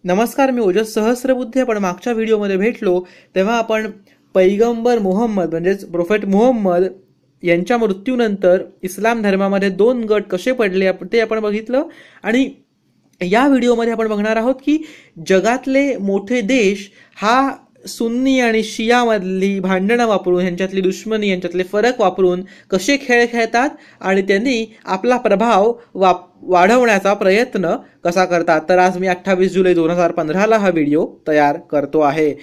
नमस्कार, मी ओजस सहस्रबुद्धे. आपण मागच्या व्हिडिओमध्ये भेटलो तेव्हा आपण पैगंबर मुहम्मद म्हणजेच प्रोफेट मुहम्मद यांच्या मृत्यूनंतर इस्लाम धर्मामध्ये दोन गट कसे पडले ते आपण बघितलं. आणि या व्हिडिओमध्ये आपण बघणार आहोत की जगातले मोठे देश हा सुन्नी आणि शियामधली भांडणं वापरून, यांच्यातली दुश्मनी, यांच्यातले फरक वापरून कसे खेळ खेळतात आणि त्यांनी आपला प्रभाव वाढवण्याचा प्रयत्न कसा करतात. तर आज मी 28 जुलै 2015 हा व्हिडिओ तयार करतो आहे.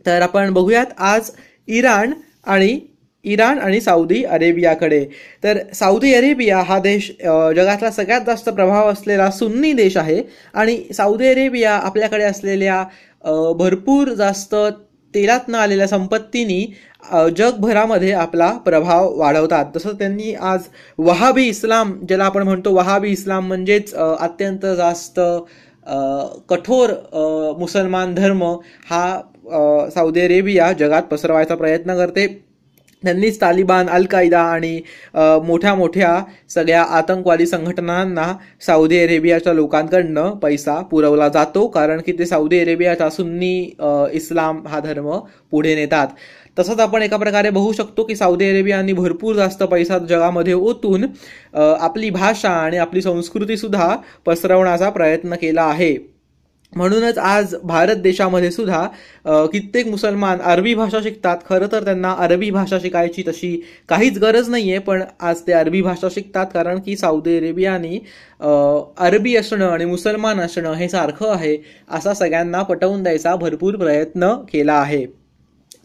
तर आपण बघूयात आज इराण आणि सौदी अरेबियाकडे. तर सौदी अरेबिया हा देश जगातला सगळ्यात जास्त प्रभाव असलेला सुन्नी देश आहे आणि सौदी अरेबिया आपल्याकडे असलेल्या भरपूर जास्त तेलातनं आलेल्या संपत्तीनी जगभरामध्ये आपला प्रभाव वाढवतात. तसं त्यांनी आज वहाबी इस्लाम, ज्याला आपण म्हणतो वहाबी इस्लाम म्हणजेच अत्यंत जास्त कठोर मुसलमान धर्म हा सौदी अरेबिया जगात पसरवायचा प्रयत्न करते. त्यांनीच तालिबान, अल कायदा आणि मोठ्या मोठ्या सगळ्या आतंकवादी संघटनांना सौदी अरेबियाच्या लोकांकडनं पैसा पुरवला जातो, कारण की ते सौदी अरेबियाचा सुन्नी इस्लाम हा धर्म पुढे नेतात. तसंच आपण एका प्रकारे बघू शकतो की सौदी अरेबियाने भरपूर जास्त पैसा जगामध्ये ओतून आपली भाषा आणि आपली संस्कृती सुद्धा पसरवण्याचा प्रयत्न केला आहे. म्हणूनच आज भारत देशामध्ये सुद्धा कित्येक मुसलमान अरबी भाषा शिकतात. खरं तर त्यांना अरबी भाषा शिकायची तशी काहीच गरज नाहीये, पण आज ते अरबी भाषा शिकतात कारण की सौदी अरेबियाने अरबी असणं आणि मुसलमान असणं हे सारखं आहे असा सगळ्यांना पटवून द्यायचा भरपूर प्रयत्न केला आहे.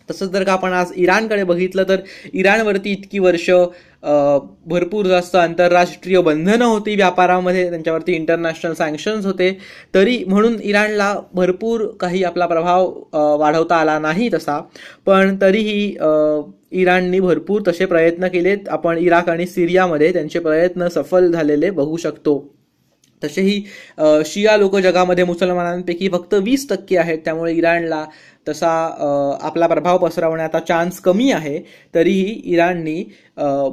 तसंच जर का आपण आज इराणकडे बघितलं तर इराणवरती इतकी वर्ष भरपूर जास्त आंतरराष्ट्रीय बंधनं होती व्यापारामध्ये, त्यांच्यावरती इंटरनॅशनल सँक्शन्स होते, तरी म्हणून इराणला भरपूर काही आपला प्रभाव वाढवता आला नाही तसा. पण तरीही इराणनी भरपूर तसे प्रयत्न केलेत. आपण इराक आणि सिरियामध्ये त्यांचे प्रयत्न सफल झालेले बघू शकतो. तसेही शिया लोक जगामध्ये मुसलमानांपैकी फक्त 20% आहेत, त्यामुळे इराणला तसा आपला प्रभाव पसरवण्याचा चान्स कमी आहे. तरीही इराणनी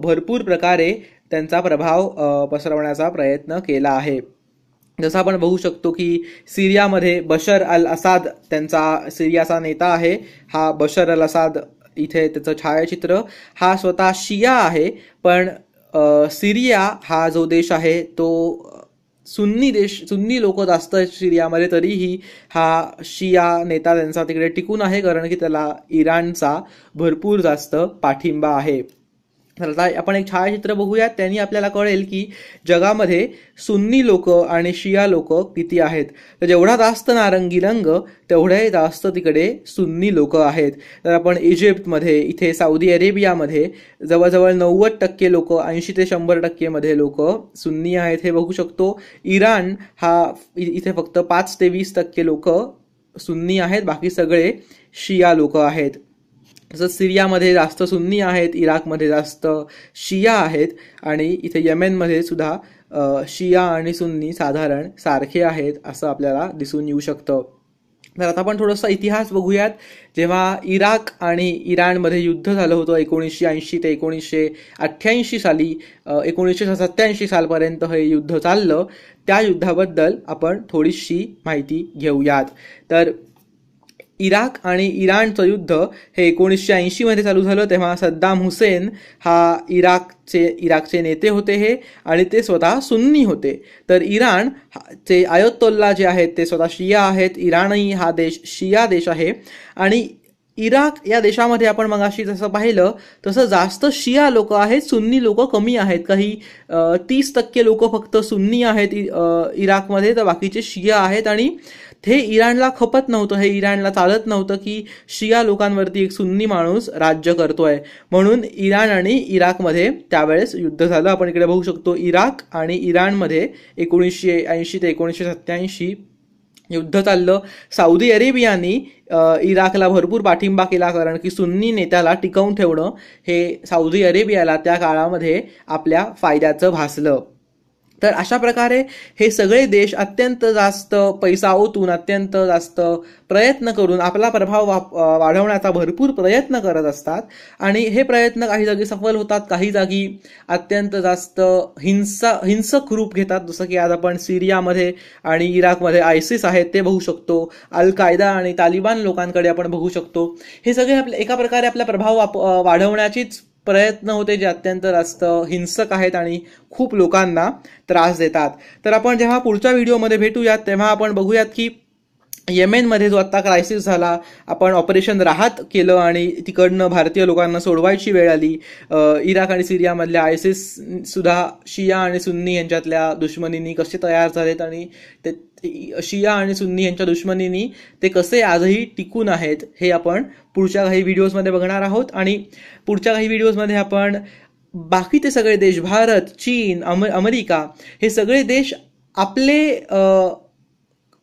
भरपूर प्रकारे त्यांचा प्रभाव पसरवण्याचा प्रयत्न केला आहे. जसं आपण बघू शकतो की सिरियामध्ये बशर अल असाद त्यांचा सिरियाचा नेता आहे. हा बशर अल असाद, इथे त्याचं छायाचित्र, हा स्वतः शिया आहे, पण सिरिया हा जो देश आहे तो सुन्नी लोक जास्त सिरियामध्ये, तरीही हा शिया नेता त्यांचा तिकडे टिकून आहे कारण की त्याला इराणचा भरपूर जास्त पाठिंबा आहे. तर आता आपण एक छायाचित्र बघूयात, त्यांनी आपल्याला कळेल की जगामध्ये सुन्नी लोक आणि शिया लोक किती आहेत. तर जेवढा जास्त नारंगी रंग तेवढे जास्त तिकडे सुन्नी लोक आहेत. तर आपण इजिप्तमध्ये, इथे सौदी अरेबियामध्ये जवळजवळ 90% लोक, 80 ते 100% मध्ये लोक सुन्नी आहेत हे बघू शकतो. इराण हा इथे फक्त 5 ते 20% लोक सुन्नी आहेत, बाकी सगळे शिया लोक आहेत. जसं सिरियामध्ये जास्त सुन्नी आहेत, इराकमध्ये जास्त शिया आहेत आणि इथे येमेनमध्ये सुद्धा शिया आणि सुन्नी साधारण सारखे आहेत असं आपल्याला दिसून येऊ शकतं. तर आता आपण थोडासा इतिहास बघूयात. जेव्हा इराक आणि इराणमध्ये युद्ध झालं होतं 1980 ते 1988 साली, 1987 सालपर्यंत हे युद्ध चाललं, त्या युद्धाबद्दल आपण थोडीशी माहिती घेऊयात. तर इराक आणि इराणचं युद्ध हे 1980 मध्ये चालू झालं. तेव्हा सद्दाम हुसेन हा इराकचे नेते होते हे, आणि ते स्वतः सुन्नी होते. तर इराणचे आयतोल्ला जे आहेत ते स्वतः शिया आहेत. इराणही हा देश शिया देश आहे. आणि इराक या देशामध्ये आपण मगाशी जसं पाहिलं तसं जास्त शिया लोक आहेत, सुन्नी लोक कमी आहेत. काही 30% लोक फक्त सुन्नी आहेत इराकमध्ये, तर बाकीचे शिया आहेत. आणि हे इराणला खपत नव्हतं, हे इराणला चालत नव्हतं की शिया लोकांवरती एक सुन्नी माणूस राज्य करतोय. म्हणून इराण आणि इराकमध्ये त्यावेळेस युद्ध झालं. आपण इकडे बघू शकतो इराक आणि इराणमध्ये 1980 ते 1987 युद्ध चाललं. सौदी अरेबियाने इराकला भरपूर पाठिंबा केला कारण की सुन्नी नेत्याला टिकवून ठेवणं हे सौदी अरेबियाला त्या काळामध्ये आपल्या फायद्याचं भासलं. तर अशा प्रकारे हे सगळे देश अत्यंत जास्त पैसा ओतून, अत्यंत जास्त प्रयत्न करून आपला प्रभाव वाढवण्याचा भरपूर प्रयत्न करत असतात. आणि हे प्रयत्न काही जागी सफल होतात, काही जागी अत्यंत जास्त हिंसक रूप घेतात. जसं की आज आपण सिरियामध्ये आणि इराकमध्ये आयसिस आहेत ते बघू शकतो, अल कायदा आणि तालिबान लोकांकडे आपण बघू शकतो. हे सगळे एका प्रकारे आपला प्रभाव वाढवण्याचीच प्रयत्न होते, जे अत्यंत जास्त हिंसक आहेत आणि खूप लोकांना त्रास देतात. तर आपण जेव्हा पुढच्या व्हिडिओमध्ये भेटूयात तेव्हा आपण बघूयात की येमेनमध्ये जो आता क्रायसिस झाला, आपण ऑपरेशन राहत केलं आणि तिकडनं भारतीय लोकांना सोडवायची वेळ आली. इराक आणि सिरियामधल्या आयसिस सुद्धा शिया आणि सुन्नी यांच्यातल्या दुश्मनींनी कसे तयार झालेत आणि ते शिया आणि सुन्नी यांच्या दुश्मनींनी ते कसे आजही टिकून आहेत हे आपण पुढच्या काही व्हिडिओजमध्ये बघणार आहोत. आणि पुढच्या काही व्हिडिओजमध्ये आपण बाकीचे सगळे देश, भारत, चीन, अमेरिका, हे सगळे देश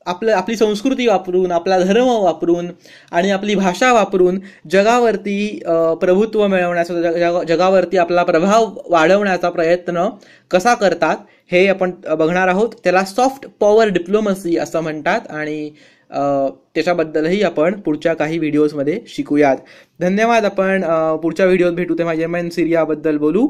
आपली संस्कृती वापरून, आपला धर्म वापरून आणि आपली भाषा वापरून जगावरती प्रभुत्व मिळवण्याचा, जगावरती आपला प्रभाव वाढवण्याचा प्रयत्न कसा करतात हे आपण बघणार आहोत. त्याला सॉफ्ट पॉवर डिप्लोमसी असं म्हणतात आणि त्याच्याबद्दलही आपण पुढच्या काही व्हिडिओजमध्ये शिकूयात. धन्यवाद. आपण पुढच्या व्हिडिओत भेटू तेव्हा येमेन, सिरियाबद्दल बोलू.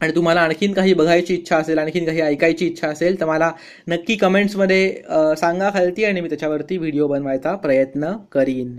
आणि तुम्हाला आणखीन काही बघायची इच्छा असेल, आणखीन काही ऐकायची इच्छा असेल तर मला नक्की कमेंट्समध्ये सांगा खालती आणि मी त्याच्यावरती व्हिडिओ बनवायचा प्रयत्न करीन.